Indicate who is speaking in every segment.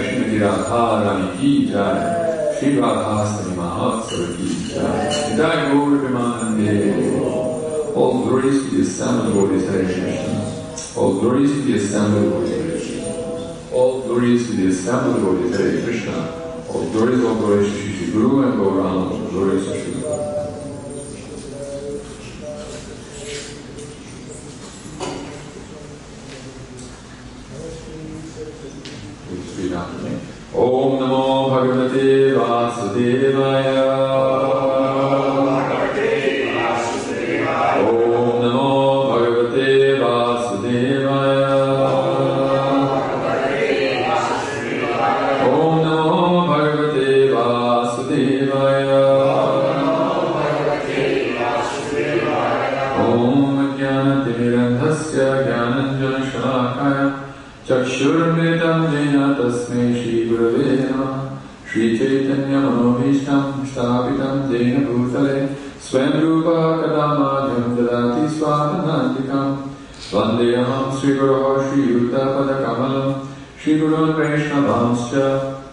Speaker 1: Srimati Radharani ki jai, Shri Radhastami Maha-Mantra ki jai, Glories. All glories to the assembled devotees Hare Krishna. All glories to the assembled devotees Hare Krishna. All glories to the assembled devotees Hare Krishna. All glories to Shri Guru and Gauranga. All glories to Shri Guru. Om Namo Bhagavate Vasudevaya. Om Namo Bhagavate Vasudevaya. Om Namo Bhagavate Vasudevaya. Om Jnanatirandhasya Jnananjana-Shalakaya Chakshurmritam Jena Tasmai Shri Gurave Namaha. Shri Chaitanya Manobhishtam Shtapitam Jena Bhutale Swayam Rupa Kadamajam Dadati Swatanantikam Vandeyaham Sri Guru Shri Yuta Padakamalam Shri Guru Vaishnavamscha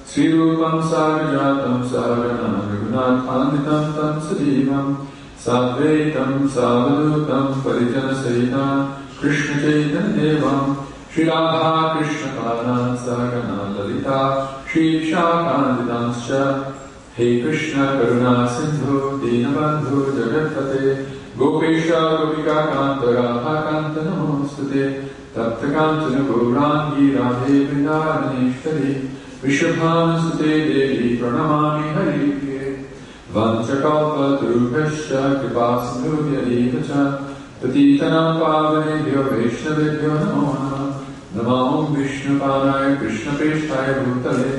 Speaker 1: Sri Rupam Sagajatam Sagana Raghunathanvitam Tam Sadivam Sadvaitam Savadutam Parijana Sahitam Krishna Chaitanya Devam Shri Radha Krishna Padan Sagana Lalita Shri Shakanditanscha He Krishna Karuna Sindhu Dinabandhu Jagatpate Gopesha Gopika Kanta Radha Kanta Namostate Tapta Kanta Gaurangi Radhe Vrindavaneshwari Vishabhanusate Devi Pranamami Haripriye Vanchakalpa Tarubhasya Kripasindhubhya Evacha Patitanam Pavanebhyo Vaishnavebhyo Namo Namah Namo Vishnupadaya Krishna Preshthaya Bhutale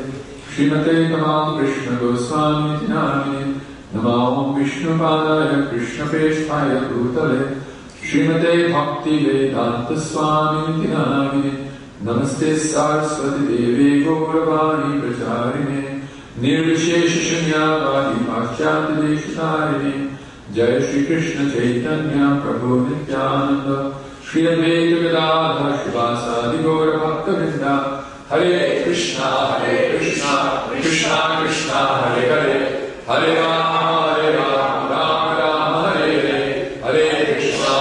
Speaker 1: Srimate Kamal Krishna Goswami Tinamine Namo Vishnupadaya Krishna Preshthaya Bhutale Srimate Bhakti Vedanta Swami Tinamine Namaste Saraswati Devi Gauravani Pracharine Nirvishesha Shunyavadi Paschati Deshatarine Jai Shri Krishna Chaitanya Prabhu Nityananda Shri Advaita Gadadhar Shivasadi Gaura Bhakta Vrinda Hare Krishna, Krishna Krishna, Hare Hare, Hare Rama, Rama Rama, Hare Hare, Hare Krishna,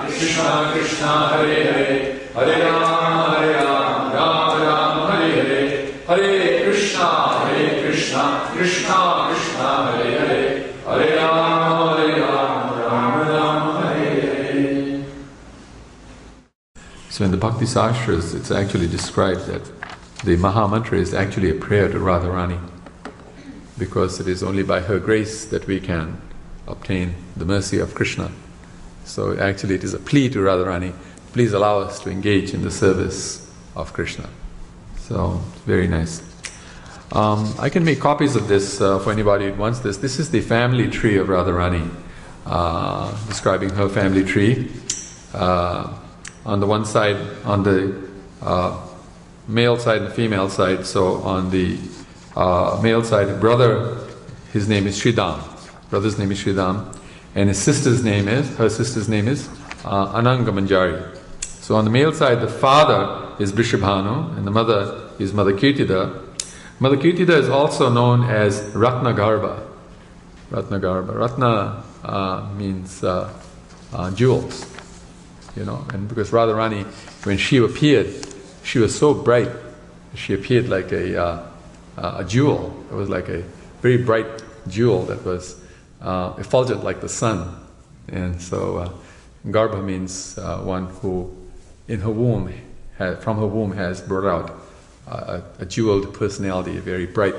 Speaker 1: Krishna Krishna, Hare Hare, Hare Rama, Rama Rama, Hare Hare, Hare Krishna, Krishna Krishna, Hare Hare, Hare Rama, Rama Rama, Hare Hare. So in the Bhakti Sastras, it's actually described that the Maha-Mantra is actually a prayer to Radharani, because it is only by her grace that we can obtain the mercy of Krishna. So actually it is a plea to Radharani, please allow us to engage in the service of Krishna. So, very nice. I can make copies of this for anybody who wants this. This is the family tree of Radharani, describing her family tree. On the one side, on the male side and female side. So on the male side, brother, his name is Sridham. Brother's name is Sridham, and her sister's name is Ananga Manjari. So on the male side, the father is Vrishabhanu, and the mother is Mother Kirtida. Mother Kirtida is also known as Ratnagarbha. Ratna means jewels, you know. And because Radharani, when she appeared, she was so bright. She appeared like a jewel. It was like a very bright jewel that was effulgent like the sun. And so Garbha means one who in her womb, from her womb has brought out a jeweled personality, a very bright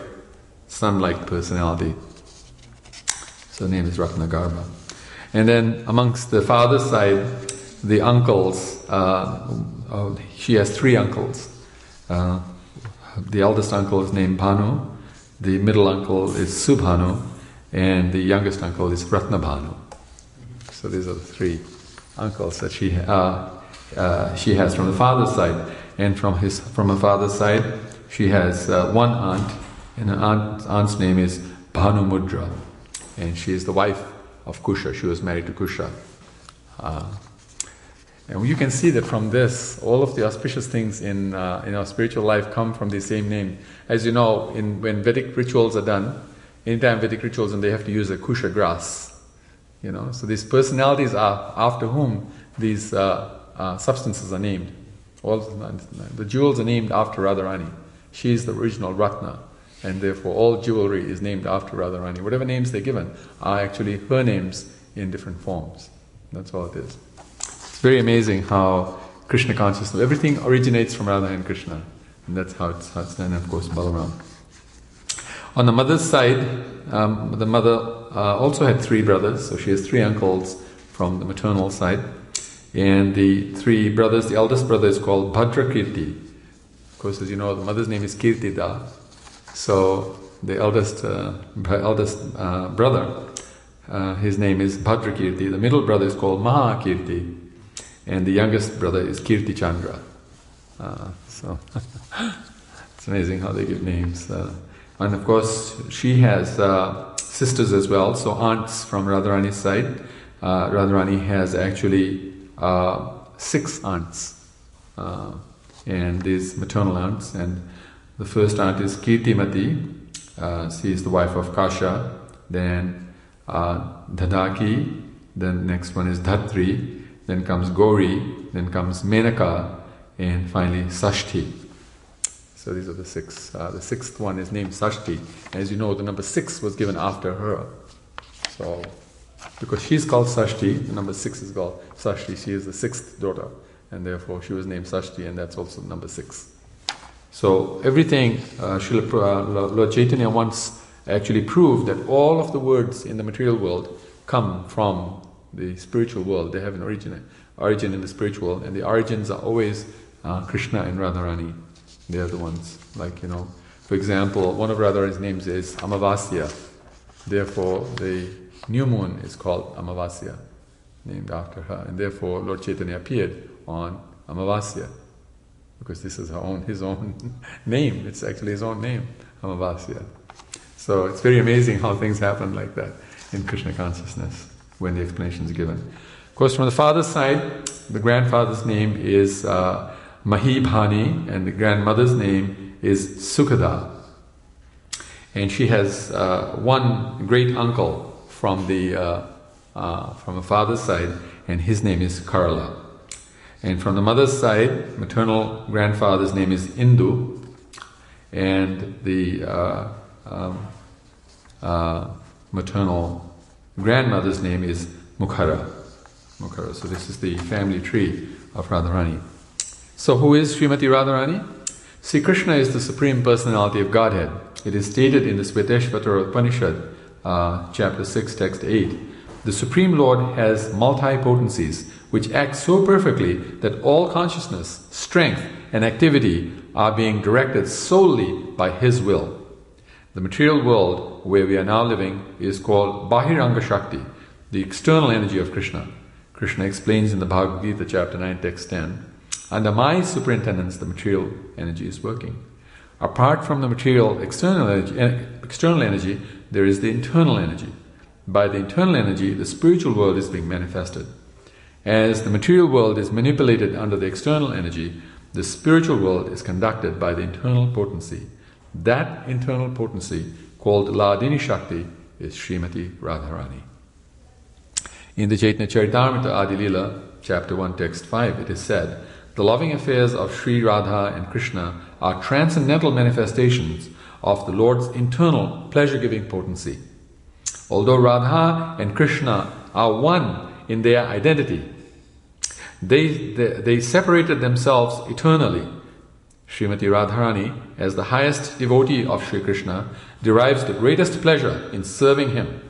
Speaker 1: sun-like personality. So her name is Ratnagarbha. And then amongst the father's side, the uncles, she has three uncles. The eldest uncle is named Bhanu, the middle uncle is Subhanu, and the youngest uncle is Ratnabhanu. So these are the three uncles that she has from the father's side. And from her father's side, she has one aunt, and her aunt's name is Bhanu Mudra, and she is the wife of Kusha. She was married to Kusha. And you can see that from this, all of the auspicious things in our spiritual life come from the same name. As you know, when Vedic rituals are done, anytime Vedic rituals, and they have to use a Kusha grass, you know. So these personalities are after whom these substances are named. All the jewels are named after Radharani. She is the original Ratna, and therefore all jewelry is named after Radharani. Whatever names they're given are actually her names in different forms. That's all it is. It's very amazing how Krishna consciousness, everything originates from Radha and Krishna, and that's how it's done. And of course, Balaram. On the mother's side, the mother also had three brothers, so she has three uncles from the maternal side. And the three brothers, the eldest brother is called Bhadrakirti. Of course, as you know, the mother's name is Kirtida. So the eldest brother, his name is Bhadrakirti. The middle brother is called Mahakirti. And the youngest brother is Kirti Chandra. So it's amazing how they give names. And of course, she has sisters as well, so aunts from Radharani's side. Radharani has actually 6 aunts, and these maternal aunts, and the first aunt is Kirtimati. She is the wife of Kasha. Then Dadaki. Then next one is Dhatri. Then comes Gauri. Then comes Menaka, and finally Sashti. So these are the 6. The 6th one is named Sashti. As you know, the number 6 was given after her. So because she's called Sashti, the number 6 is called Sashti. She is the 6th daughter, and therefore she was named Sashti, and that's also number 6. So everything, Lord Chaitanya once actually proved that all of the words in the material world come from the spiritual world. They have an origin in the spiritual world, and the origins are always Krishna and Radharani. They are the ones, like, you know, for example, one of Radharani's names is Amavasya. Therefore, the new moon is called Amavasya, named after her, and therefore Lord Chaitanya appeared on Amavasya, because this is his own name. It's actually his own name, Amavasya. So it's very amazing how things happen like that in Krishna consciousness when the explanation is given. Of course, from the father's side, the grandfather's name is Mahibhani, and the grandmother's name is Sukhada. And she has one great uncle from a father's side, and his name is Karala. And from the mother's side, maternal grandfather's name is Indu, and the maternal grandmother's name is Mukhara. So this is the family tree of Radharani. So who is Srimati Radharani? Sri Krishna is the Supreme Personality of Godhead. It is stated in the Sveteshvatara Upanishad, chapter 6, text 8. The Supreme Lord has multi-potencies which act so perfectly that all consciousness, strength and activity are being directed solely by His will. The material world where we are now living is called Bahiranga Shakti, the external energy of Krishna. Krishna explains in the Bhagavad Gita, chapter 9, text 10, under my superintendence the material energy is working. Apart from the material external energy, there is the internal energy. By the internal energy, the spiritual world is being manifested. As the material world is manipulated under the external energy, the spiritual world is conducted by the internal potency. That internal potency, called Ladini Shakti, is Srimati Radharani. In the Chaitanya Charitamrita Adi Lila, chapter 1, text 5, it is said, the loving affairs of Sri Radha and Krishna are transcendental manifestations of the Lord's internal pleasure-giving potency. Although Radha and Krishna are one in their identity, they separated themselves eternally. Srimati Radharani, as the highest devotee of Sri Krishna, derives the greatest pleasure in serving him.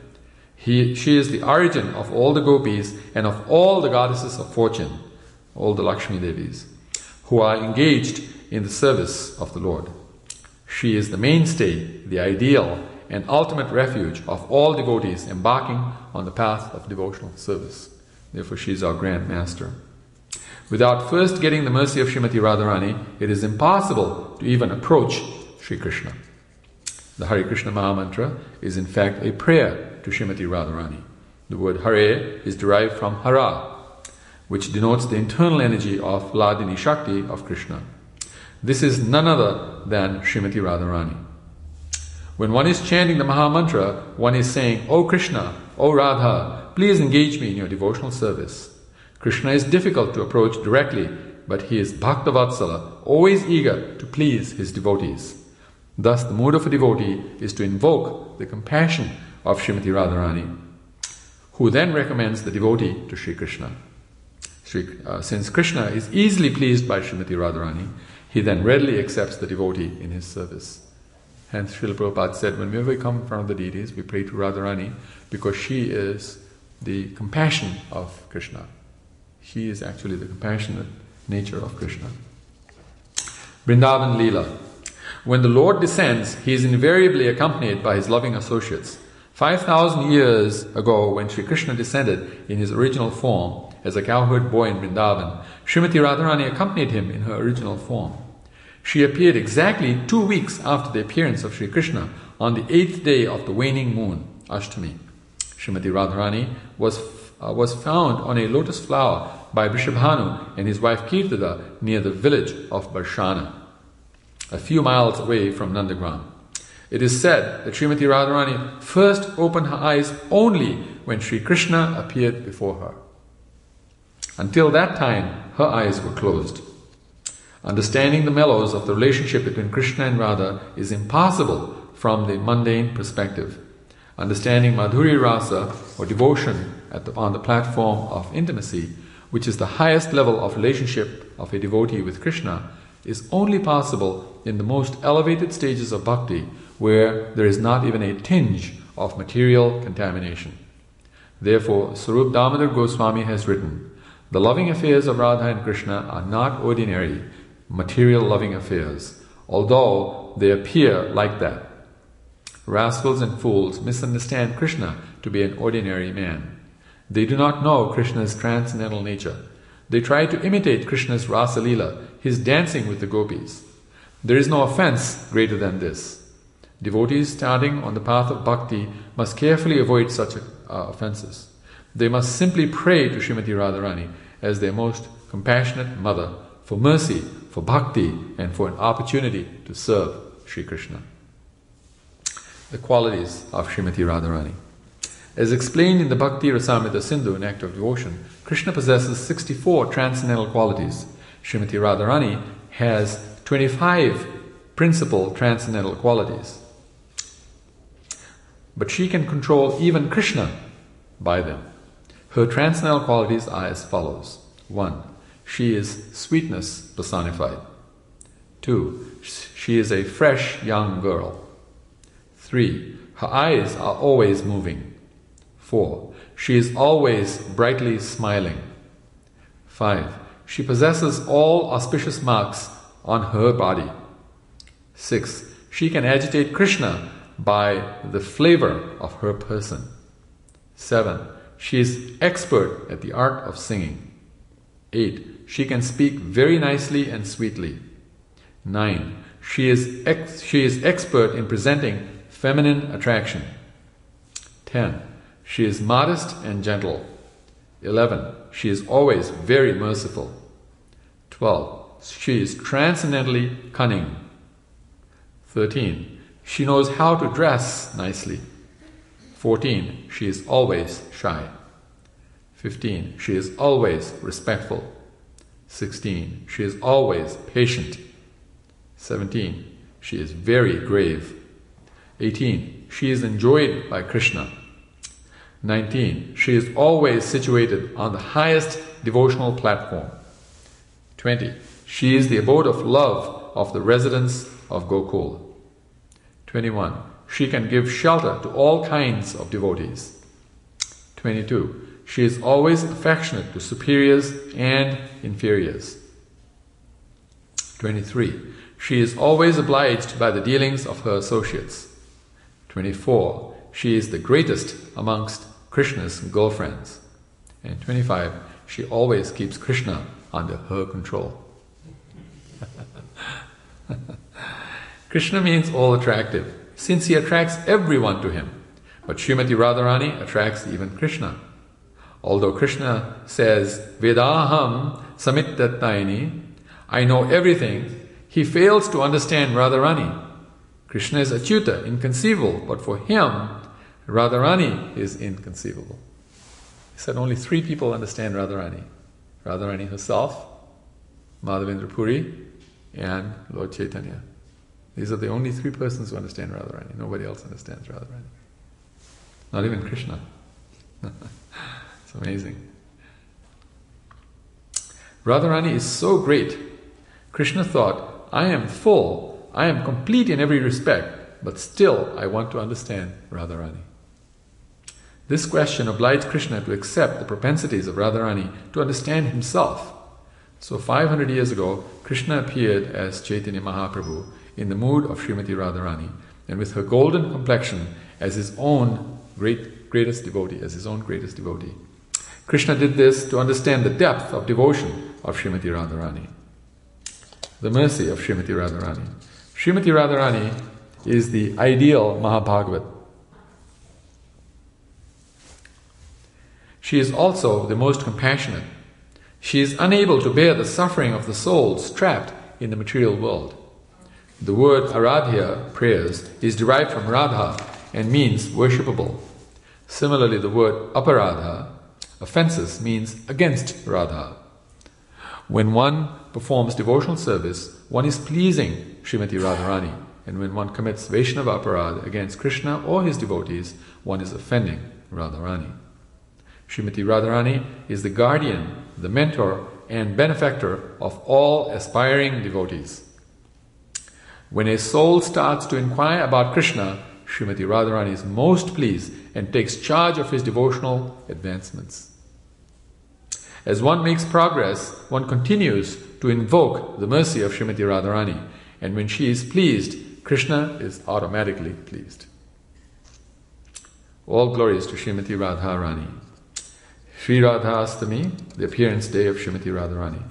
Speaker 1: She is the origin of all the gopis and of all the goddesses of fortune, all the Lakshmi Devis, who are engaged in the service of the Lord. She is the mainstay, the ideal, and ultimate refuge of all devotees embarking on the path of devotional service. Therefore, she is our Grand Master. Without first getting the mercy of Srimati Radharani, it is impossible to even approach Sri Krishna. The Hare Krishna Maha-Mantra is in fact a prayer to Srimati Radharani. The word Hare is derived from Hara, which denotes the internal energy of Ladini Shakti of Krishna. This is none other than Srimati Radharani. When one is chanting the Maha-Mantra, one is saying, O Krishna, O Radha, please engage me in your devotional service. Krishna is difficult to approach directly, but he is Bhakta Vatsala, always eager to please his devotees. Thus, the mood of a devotee is to invoke the compassion of Srimati Radharani, who then recommends the devotee to Sri Krishna. Since Krishna is easily pleased by Srimati Radharani, he then readily accepts the devotee in his service. Hence, Srila Prabhupada said, whenever we come in front of the deities, we pray to Radharani because she is the compassion of Krishna. She is actually the compassionate nature of Krishna. Vrindavan Leela. When the Lord descends, he is invariably accompanied by his loving associates. 5,000 years ago, when Sri Krishna descended in his original form as a cowherd boy in Vrindavan, Srimati Radharani accompanied him in her original form. She appeared exactly 2 weeks after the appearance of Sri Krishna on the 8th day of the waning moon, Ashtami. Srimati Radharani was found on a lotus flower by Vrishabhanu and his wife Kirtada near the village of Barshana, a few miles away from Nandagram. It is said that Srimati Radharani first opened her eyes only when Sri Krishna appeared before her. Until that time, her eyes were closed. Understanding the mellows of the relationship between Krishna and Radha is impossible from the mundane perspective. Understanding Madhuri Rasa, or devotion on the platform of intimacy, which is the highest level of relationship of a devotee with Krishna, is only possible in the most elevated stages of bhakti, where there is not even a tinge of material contamination. Therefore, Sarup Damodar Goswami has written, the loving affairs of Radha and Krishna are not ordinary, material loving affairs, although they appear like that. Rascals and fools misunderstand Krishna to be an ordinary man. They do not know Krishna's transcendental nature. They try to imitate Krishna's Rasa Leela, his dancing with the gopis. There is no offense greater than this. Devotees starting on the path of bhakti must carefully avoid such offenses. They must simply pray to Srimati Radharani as their most compassionate mother for mercy for bhakti and for an opportunity to serve Sri Krishna. The qualities of Srimati Radharani. As explained in the Bhakti Rasamrita Sindhu, an act of devotion, Krishna possesses 64 transcendental qualities. Srimati Radharani has 25 principal transcendental qualities. But she can control even Krishna by them. Her transcendental qualities are as follows. 1. She is sweetness personified. 2. She is a fresh young girl. 3. Her eyes are always moving. 4. She is always brightly smiling. 5. She possesses all auspicious marks on her body. 6. She can agitate Krishna by the flavor of her person. 7. She is expert at the art of singing. 8. She can speak very nicely and sweetly. 9. She is expert in presenting feminine attraction. 10. She is modest and gentle. 11. She is always very merciful. 12. She is transcendently cunning. 13. She knows how to dress nicely. 14. She is always shy. 15. She is always respectful. 16. She is always patient. 17. She is very grave. 18. She is enjoyed by Krishna. 19. She is always situated on the highest devotional platform. 20. She is the abode of love of the residents of Gokul. 21. She can give shelter to all kinds of devotees. 22. She is always affectionate to superiors and inferiors. 23. She is always obliged by the dealings of her associates. 24. She is the greatest amongst Krishna's girlfriends. And 25. She always keeps Krishna under her control. Krishna means all attractive, since he attracts everyone to him. But Srimati Radharani attracts even Krishna. Although Krishna says, Vedaham samittatayani, I know everything, he fails to understand Radharani. Krishna is achyuta, inconceivable, but for him, Radharani is inconceivable. He said only 3 people understand Radharani. Radharani herself, Madhavendra Puri, and Lord Chaitanya. These are the only 3 persons who understand Radharani. Nobody else understands Radharani. Not even Krishna. It's amazing. Radharani is so great. Krishna thought, I am full, I am complete in every respect, but still I want to understand Radharani. This question obliged Krishna to accept the propensities of Radharani to understand himself. So 500 years ago, Krishna appeared as Chaitanya Mahaprabhu in the mood of Srimati Radharani, and with her golden complexion as his own greatest devotee. Krishna did this to understand the depth of devotion of Srimati Radharani. The mercy of Srimati Radharani. Srimati Radharani is the ideal Mahabhagavat. She is also the most compassionate. She is unable to bear the suffering of the souls trapped in the material world. The word aradhya, prayers, is derived from radha and means worshipable. Similarly, the word aparadha, offenses, means against radha. When one performs devotional service, one is pleasing Srimati Radharani, and when one commits Vaishnava aparadha against Krishna or his devotees, one is offending Radharani. Srimati Radharani is the guardian, the mentor, and benefactor of all aspiring devotees. When a soul starts to inquire about Krishna, Srimati Radharani is most pleased and takes charge of his devotional advancements. As one makes progress, one continues to invoke the mercy of Srimati Radharani, and when she is pleased, Krishna is automatically pleased. All glories to Srimati Radharani. Sri Radhastami, the appearance day of Srimati Radharani.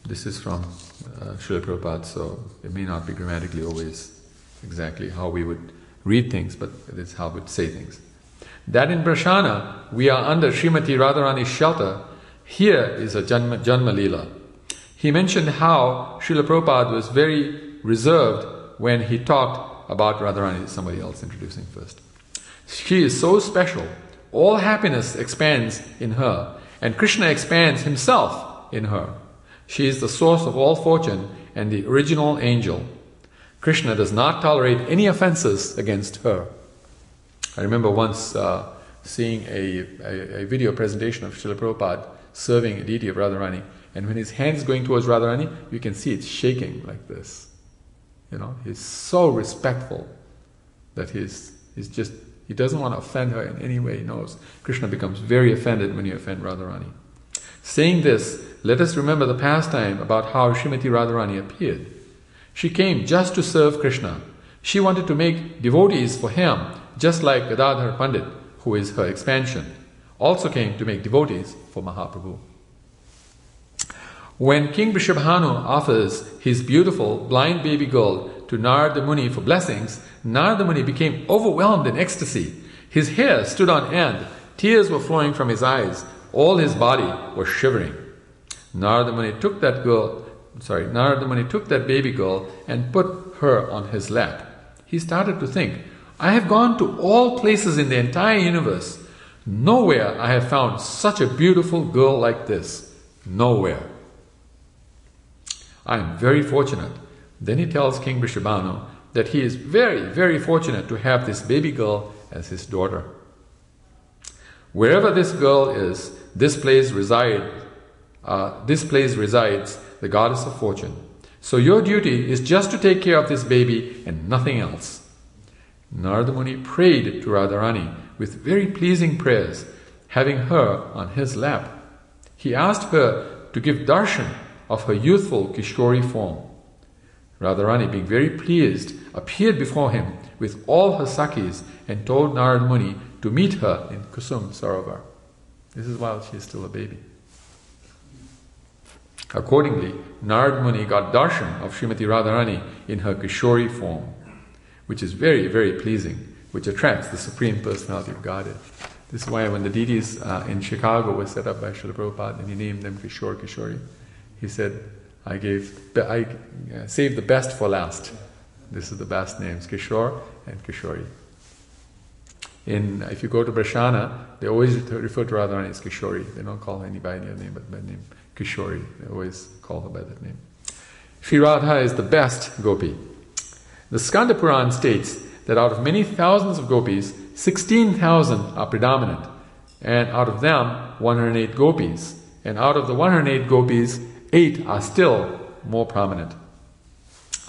Speaker 1: This is from Srila Prabhupada, so it may not be grammatically always exactly how we would read things, but it is how we would say things. That in Prashana we are under Srimati Radharani's shelter
Speaker 2: Here is a Janma Leela. He mentioned how Srila Prabhupada was very reserved when he talked about Radharani. Somebody else introducing first. She is so special. All happiness expands in her, and Krishna expands himself in her. She is the source of all fortune and the original angel. Krishna does not tolerate any offenses against her. I remember once seeing a video presentation of Srila Prabhupada serving a deity of Radharani, and when his hand is going towards Radharani, you can see it shaking like this. You know, he's so respectful that he doesn't want to offend her in any way. He knows Krishna becomes very offended when you offend Radharani. Saying this, let us remember the pastime about how Srimati Radharani appeared. She came just to serve Krishna. She wanted to make devotees for him, just like Gadadhar Pandit, who is her expansion, also came to make devotees for Mahaprabhu. When King Vrishabhanu offers his beautiful blind baby girl to Narada Muni for blessings, Narada Muni became overwhelmed in ecstasy. His hair stood on end, tears were flowing from his eyes, all his body was shivering. Narada Muni took that baby girl and put her on his lap. He started to think, I have gone to all places in the entire universe. Nowhere I have found such a beautiful girl like this. Nowhere. I am very fortunate. Then he tells King Vrishabhanu that he is very, very fortunate to have this baby girl as his daughter. Wherever this girl is, this place resides the goddess of fortune. So your duty is just to take care of this baby and nothing else. Narada Muni prayed to Radharani with very pleasing prayers, having her on his lap. He asked her to give darshan of her youthful Kishori form. Radharani, being very pleased, appeared before him with all her Sakhis and told Narada Muni to meet her in Kusum Sarovar. This is while she is still a baby. Accordingly, Narada Muni got darshan of Srimati Radharani in her Kishori form, which is very, very pleasing, which attracts the Supreme Personality of Godhead. This is why when the deities in Chicago were set up by Srila Prabhupada and he named them Kishori, he said, I saved the best for last. This is the best names, Kishore and Kishori. If you go to Brashana, they always refer to Radharani as Kishori. They don't call her any by any other name but by the name Kishori. They always call her by that name. Sri Radha is the best gopi. The Skanda Puran states that out of many thousands of gopis, 16,000 are predominant, and out of them 108 gopis, and out of the 108 gopis 8 are still more prominent.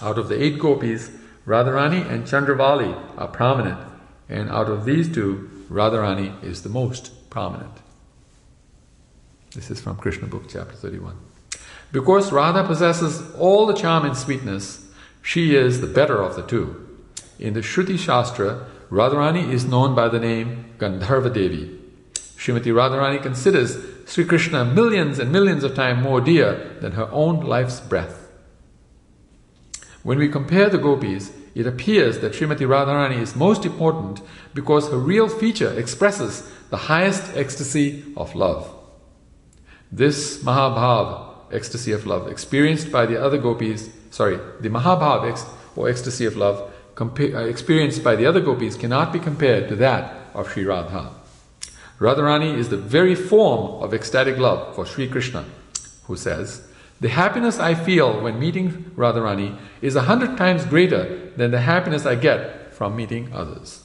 Speaker 2: Out of the 8 gopis, Radharani and Chandravali are prominent, and out of these two, Radharani is the most prominent. This is from Krishna book, chapter 31. Because Radha possesses all the charm and sweetness, she is the better of the two. In the Shruti Shastra, Radharani is known by the name Gandharva Devi. Srimati Radharani considers Sri Krishna millions and millions of times more dear than her own life's breath. When we compare the gopis, it appears that Srimati Radharani is most important because her real feature expresses the highest ecstasy of love. This Mahabhav, ecstasy of love, experienced by the other gopis, the Mahabhav or ecstasy of love experienced by the other gopis cannot be compared to that of Sri Radha. Radharani is the very form of ecstatic love for Sri Krishna, who says, the happiness I feel when meeting Radharani is 100 times greater than the happiness I get from meeting others.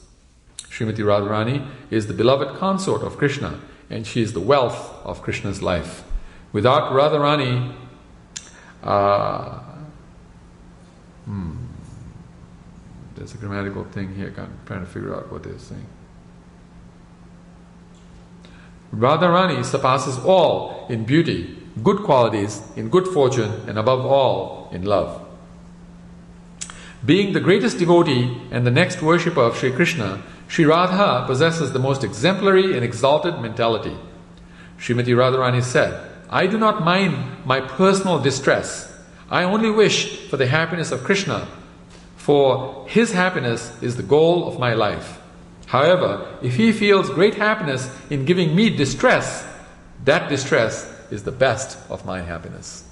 Speaker 2: Srimati Radharani is the beloved consort of Krishna, and she is the wealth of Krishna's life. Without Radharani, there's a grammatical thing here, I'm trying to figure out what they're saying. Radharani surpasses all in beauty, good qualities, in good fortune, and above all, in love. Being the greatest devotee and the next worshipper of Sri Krishna, Sri Radha possesses the most exemplary and exalted mentality. Srimati Radharani said, I do not mind my personal distress. I only wish for the happiness of Krishna, for his happiness is the goal of my life. However, if he feels great happiness in giving me distress, that distress is the best of my happiness.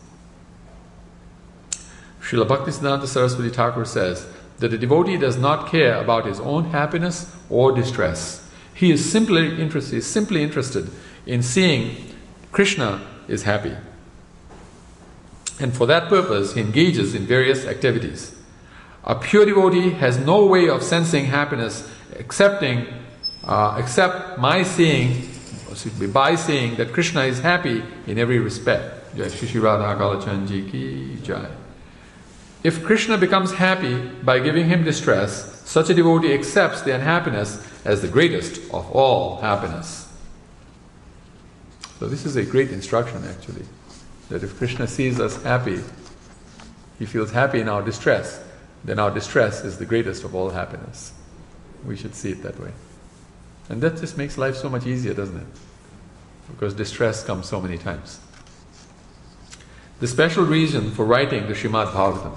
Speaker 2: Srila Bhaktisiddhanta Saraswati Thakur says that a devotee does not care about his own happiness or distress. He is simply interested in seeing Krishna is happy. And for that purpose, he engages in various activities. A pure devotee has no way of sensing happiness except by seeing that Krishna is happy in every respect. Jai Shri Shri Radha Kalachandji ki Jai. If Krishna becomes happy by giving him distress, such a devotee accepts the unhappiness as the greatest of all happiness. So this is a great instruction actually, that if Krishna sees us happy, he feels happy in our distress, then our distress is the greatest of all happiness. We should see it that way. And that just makes life so much easier, doesn't it? Because distress comes so many times. The special reason for writing the Srimad Bhagavatam.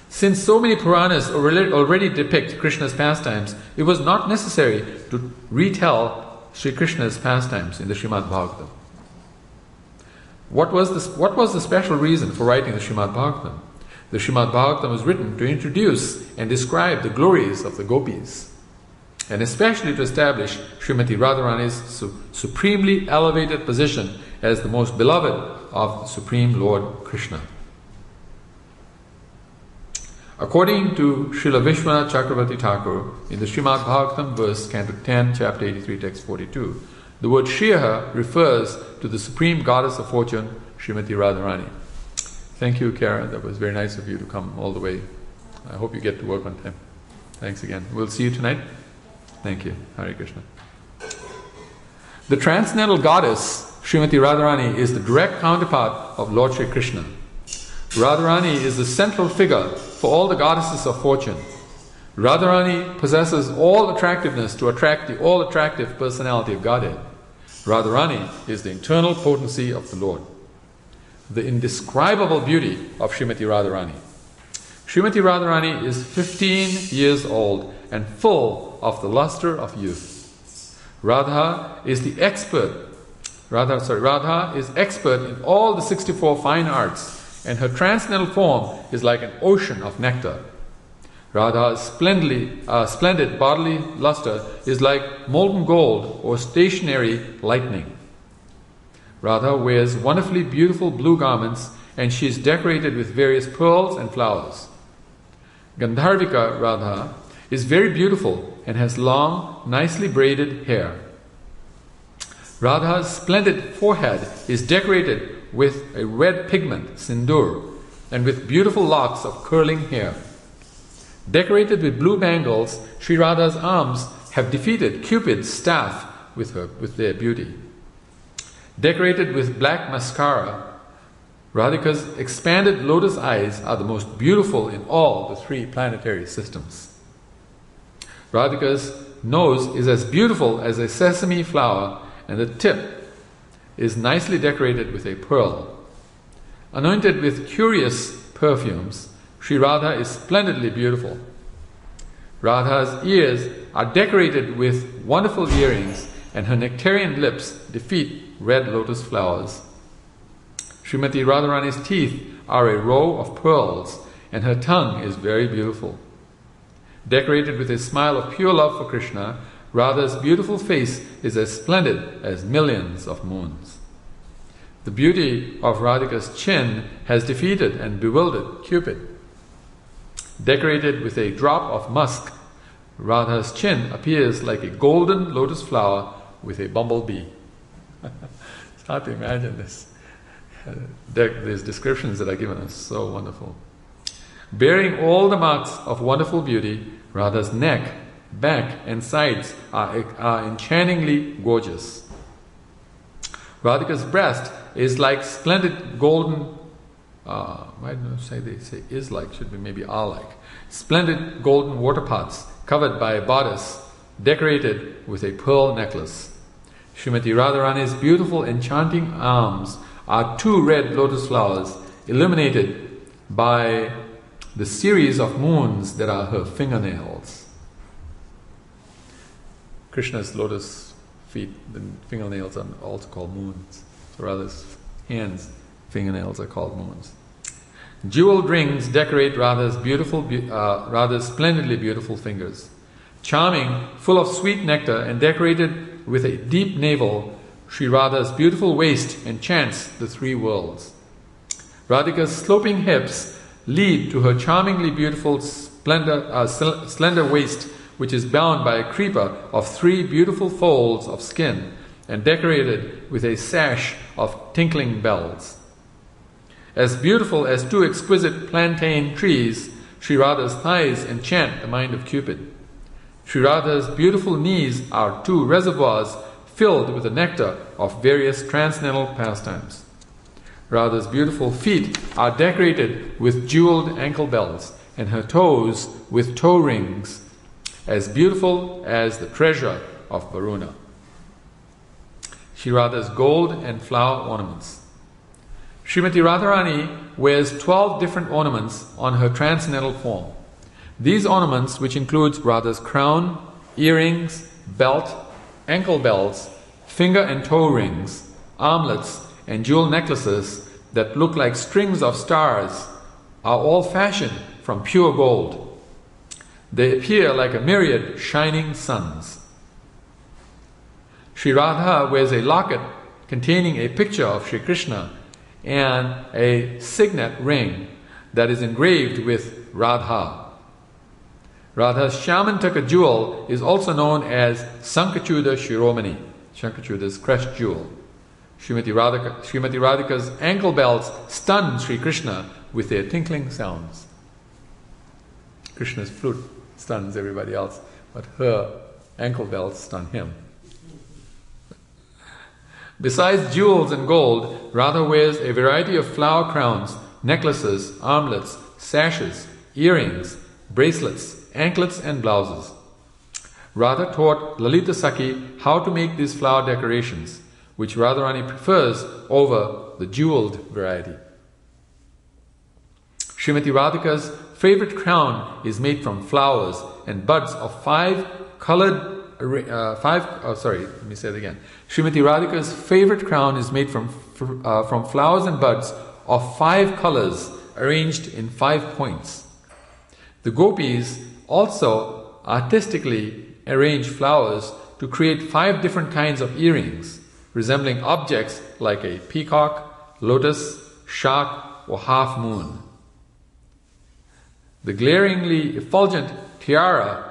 Speaker 2: Since so many Puranas already depict Krishna's pastimes, it was not necessary to retell Sri Krishna's pastimes in the Srimad Bhagavatam. What was the special reason for writing the Srimad Bhagavatam? The Srimad Bhagavatam was written to introduce and describe the glories of the gopis, and especially to establish Srimati Radharani's supremely elevated position as the most beloved of the Supreme Lord Krishna. According to Srila Vishwanath Chakravarti Thakur, in the Srimad Bhagavatam verse, Canto 10, Chapter 83, Text 42, the word Shriya refers to the Supreme Goddess of Fortune, Srimati Radharani. Thank you, Karen. That was very nice of you to come all the way. I hope you get to work on time. Thanks again. We'll see you tonight. Thank you. Hare Krishna. The Transcendental Goddess, Srimati Radharani, is the direct counterpart of Lord Sri Krishna. Radharani is the central figure for all the goddesses of fortune. Radharani possesses all attractiveness to attract the all-attractive personality of Godhead. Radharani is the internal potency of the Lord. The indescribable beauty of Srimati Radharani. Srimati Radharani is 15 years old and full of the luster of youth. Radha is expert in all the 64 fine arts, and her transcendental form is like an ocean of nectar. Radha's splendid bodily luster is like molten gold or stationary lightning. Radha wears wonderfully beautiful blue garments, and she is decorated with various pearls and flowers. Gandharvika Radha is very beautiful and has long, nicely braided hair. Radha's splendid forehead is decorated with a red pigment, sindoor, and with beautiful locks of curling hair. Decorated with blue bangles, Sri Radha's arms have defeated Cupid's staff with their beauty. Decorated with black mascara, Radhika's expanded lotus eyes are the most beautiful in all the 3 planetary systems. Radhika's nose is as beautiful as a sesame flower, and the tip is nicely decorated with a pearl. Anointed with curious perfumes, Sri Radha is splendidly beautiful. Radha's ears are decorated with wonderful earrings, and her nectarian lips defeat red lotus flowers. Srimati Radharani's teeth are a row of pearls, and her tongue is very beautiful. Decorated with a smile of pure love for Krishna, Radha's beautiful face is as splendid as millions of moons. The beauty of Radhika's chin has defeated and bewildered Cupid. Decorated with a drop of musk, Radha's chin appears like a golden lotus flower with a bumblebee. It's hard to imagine this. These descriptions that are given us, so wonderful. Bearing all the marks of wonderful beauty, Radha's neck, back and sides are enchantingly gorgeous. Radhika's breast is like splendid golden, why don't they say is like, should be maybe are like. Splendid golden water pots covered by a bodice decorated with a pearl necklace. Srimati Radharani's beautiful enchanting arms are 2 red lotus flowers illuminated by the series of moons that are her fingernails. Krishna's lotus feet, the fingernails are also called moons. So Radha's hands, fingernails are called moons. Jeweled rings decorate Radha's splendidly beautiful fingers. Charming, full of sweet nectar, and decorated with a deep navel, Sri Radha's beautiful waist enchants the three worlds. Radhika's sloping hips lead to her charmingly beautiful slender waist, which is bound by a creeper of three beautiful folds of skin and decorated with a sash of tinkling bells. As beautiful as two exquisite plantain trees, Sri Radha's thighs enchant the mind of Cupid. Sri Radha's beautiful knees are two reservoirs filled with the nectar of various transcendental pastimes. Radha's beautiful feet are decorated with jeweled ankle bells, and her toes with toe rings, as beautiful as the treasure of Varuna. Sri Radha's gold and flower ornaments. Srimati Radharani wears 12 different ornaments on her transcendental form. These ornaments, which includes Radha's crown, earrings, belt, ankle bells, finger and toe rings, armlets, and jewel necklaces that look like strings of stars, are all fashioned from pure gold. They appear like a myriad shining suns. Sri Radha wears a locket containing a picture of Sri Krishna and a signet ring that is engraved with Radha. Radha's Shamantaka jewel is also known as Sankachuda Shiromani, Sankachuda's crest jewel. Srimati Radhika's ankle bells stun Sri Krishna with their tinkling sounds. Krishna's flute stuns everybody else, but her ankle bells stun him. Besides jewels and gold, Radha wears a variety of flower crowns, necklaces, armlets, sashes, earrings, bracelets, anklets and blouses. Radha taught Lalita Sakhi how to make these flower decorations, which Radharani prefers over the jeweled variety. Srimati Radhika's favorite crown is made from flowers and buds of Srimati Radhika's favorite crown is made from flowers and buds of 5 colors arranged in 5 points. The gopis also artistically arrange flowers to create 5 different kinds of earrings, resembling objects like a peacock, lotus, shark, or half moon. The glaringly effulgent tiara,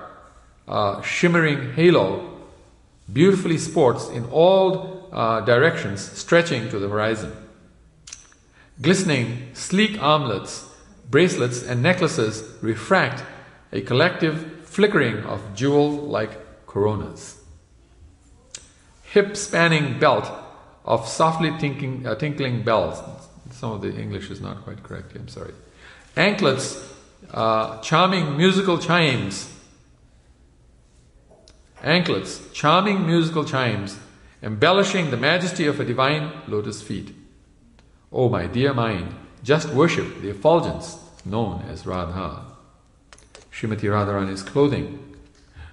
Speaker 2: shimmering halo, beautifully sports in all directions, stretching to the horizon. Glistening, sleek armlets, bracelets, and necklaces refract a collective flickering of jewel-like coronas. Hip-spanning belt of softly tinkling bells. Some of the English is not quite correct, I'm sorry. Anklets, charming musical chimes. Anklets, charming musical chimes, embellishing the majesty of a divine lotus feet. Oh, my dear mind, just worship the effulgence known as Radha. Srimati Radharani's clothing.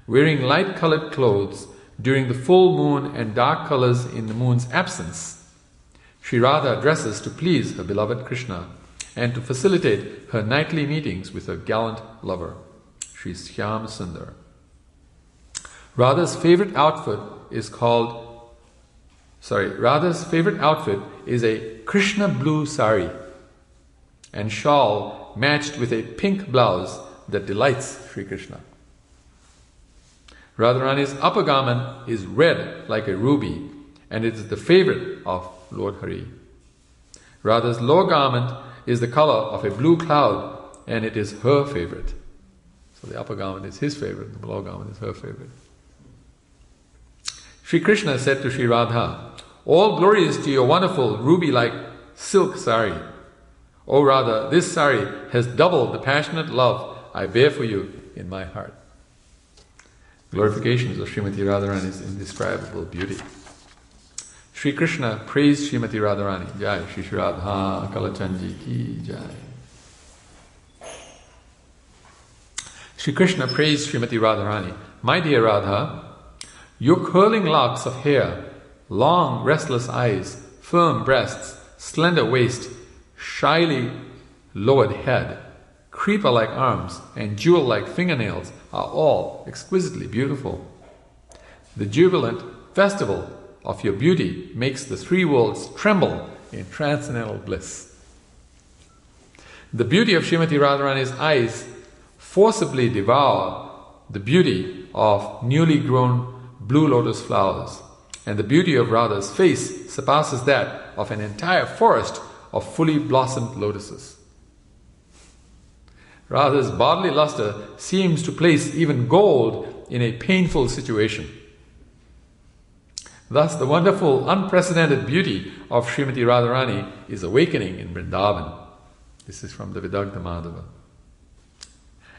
Speaker 2: Wearing light-colored clothes during the full moon and dark colors in the moon's absence, Sri Radha dresses to please her beloved Krishna and to facilitate her nightly meetings with her gallant lover, Sri Shyam Sundar. Radha's favorite outfit is a Krishna blue sari and shawl matched with a pink blouse that delights Sri Krishna. Radharani's upper garment is red like a ruby, and it is the favorite of Lord Hari. Radha's lower garment is the color of a blue cloud, and it is her favorite. So the upper garment is his favorite, the lower garment is her favorite. Sri Krishna said to Sri Radha, "All glories to your wonderful ruby-like silk sari. O Radha, this sari has doubled the passionate love I bear for you in my heart." Glorifications of Srimati Radharani's indescribable beauty. Sri Krishna praised Srimati Radharani. Jai Shri Radha Kalachanji ki Jai. Sri Krishna praised Srimati Radharani. "My dear Radha, your curling locks of hair, long restless eyes, firm breasts, slender waist, shyly lowered head, creeper-like arms, and jewel-like fingernails are all exquisitely beautiful. The jubilant festival of your beauty makes the three worlds tremble in transcendental bliss. The beauty of Srimati Radharani's eyes forcibly devour the beauty of newly grown blue lotus flowers, and the beauty of Radha's face surpasses that of an entire forest of fully blossomed lotuses. Radha's bodily luster seems to place even gold in a painful situation. Thus, the wonderful, unprecedented beauty of Srimati Radharani is awakening in Vrindavan. This is from the Vidagdha Madhava.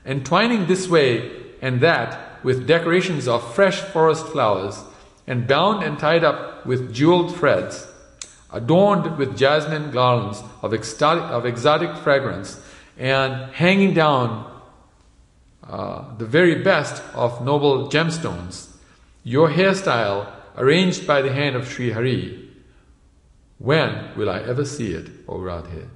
Speaker 2: Entwining this way and that with decorations of fresh forest flowers, and bound and tied up with jeweled threads, adorned with jasmine garlands of exotic fragrance, and hanging down the very best of noble gemstones, your hairstyle arranged by the hand of Sri Hari, when will I ever see it, O Radhe?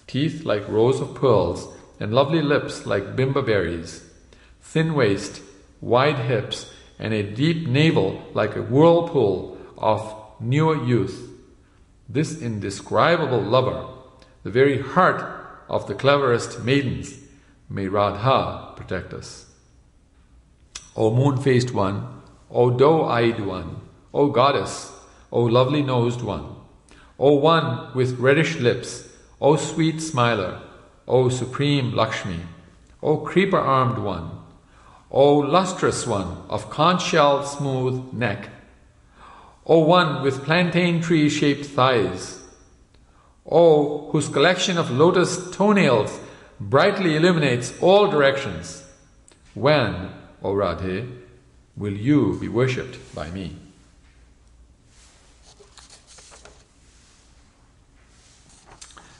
Speaker 2: Teeth like rows of pearls, and lovely lips like bimba berries, thin waist, wide hips, and a deep navel like a whirlpool of newer youth. This indescribable lover, the very heart of the cleverest maidens, may Radha protect us. O moon-faced one, O doe-eyed one, O goddess, O lovely-nosed one, O one with reddish lips, O sweet smiler, O supreme Lakshmi, O creeper-armed one, O lustrous one of conch-shell smooth neck, O one with plantain tree-shaped thighs, O whose collection of lotus toenails brightly illuminates all directions, when, O Radhe, will you be worshipped by me?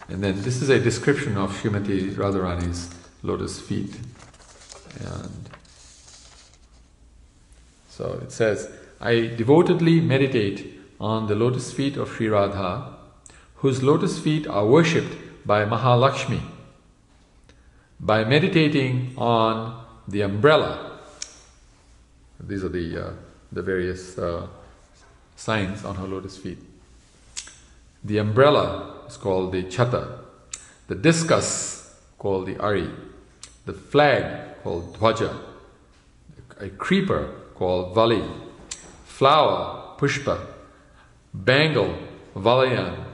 Speaker 2: And then this is a description of Srimati Radharani's lotus feet. And so it says, I devotedly meditate on the lotus feet of Sri Radha, whose lotus feet are worshipped by Mahalakshmi. By meditating on the umbrella, these are the various signs on her lotus feet. The umbrella is called the chata, the discus called the ari, the flag called dhwaja, a creeper called vali, flower pushpa, bangle valayan,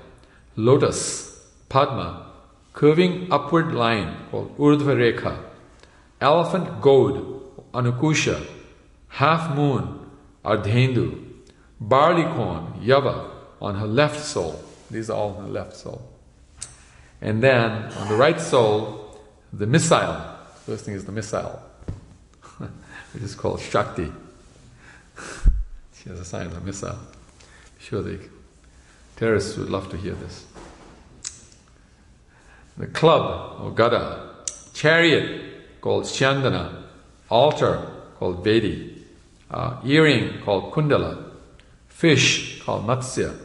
Speaker 2: lotus padma, curving upward line called urdhva rekha, elephant goad anukusha, half moon ardhendu, barley corn yava on her left sole. These are all on the left sole. And then on the right sole, the missile. First thing is the missile, which is called Shakti. She has a sign of a missile. I'm sure the terrorists would love to hear this. The club or gada, chariot called Chandana, altar called Vedi, earring called Kundala, fish called Matsya,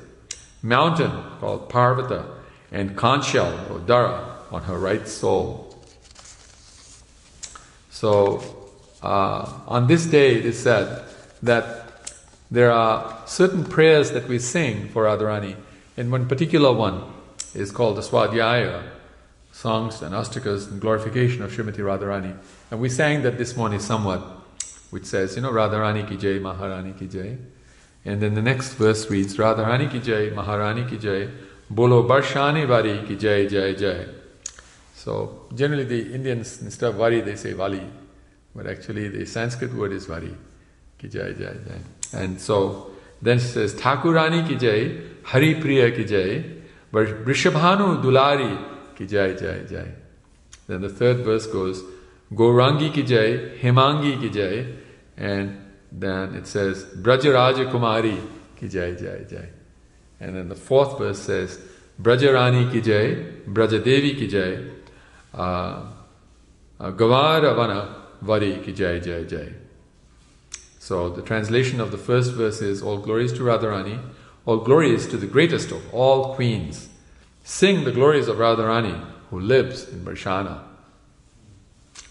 Speaker 2: mountain called Parvata, and conch shell or Dara on her right sole. So on this day it is said that there are certain prayers that we sing for Radharani, and one particular one is called the Swadhyaya, songs and astakas and glorification of Srimati Radharani. And we sang that this morning somewhat, which says, Radharani ki jai, Maharani ki jai. And then the next verse reads, Radharani ki jai, Maharani ki jai, Bolo Barshani Vari ki jai, jai, jai. So generally the Indians, instead of Vari, they say Vali. But actually the Sanskrit word is Vari, ki jai, jai, jai. And so then it says, Thakurani ki jai, Hari Priya ki jai, Vrishabhanu Dulari ki jai, jai, jai. Then the third verse goes, Gaurangi ki jai, Hemangi ki jai, and then it says, Brajaraja Kumari ki jai, jai, jai. And then the fourth verse says, Brajarani ki jai, Brajadevi ki jai, Gavaravana Vari ki jai, jai, jai. So the translation of the first verse is, all glories to Radharani, All glories to the greatest of all queens. Sing the glories of Radharani, who lives in Varshana.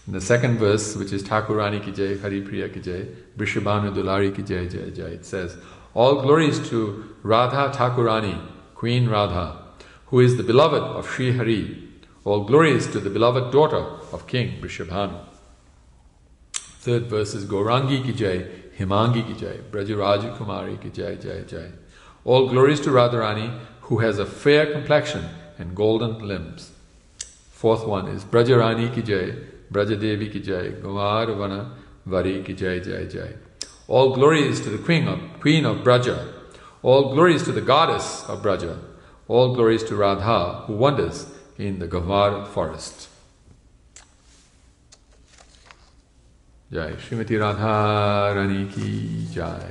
Speaker 2: In the second verse, which is Thakurani ki jai, Hari Priya ki jai, Vrishabhanu Dulari ki jai, jai jai, it says, all glories to Radha Thakurani, Queen Radha, who is the beloved of Sri Hari. All glories to the beloved daughter of King Vrishabhanu. Third verse is Gaurangi ki jai, Himangi ki jai, Brajaraja Kumari ki jai, jai jai. All glories to Radharani, who has a fair complexion and golden limbs. Fourth one is Brajarani ki jai, Brajadevi ki jai, Gamarvana Vari ki jai, jai jai. All glories to the Queen of Braja. All glories to the goddess of Braja. All glories to Radha, who wanders in the Gavar forest. Jai Srimati Radharani ki jai.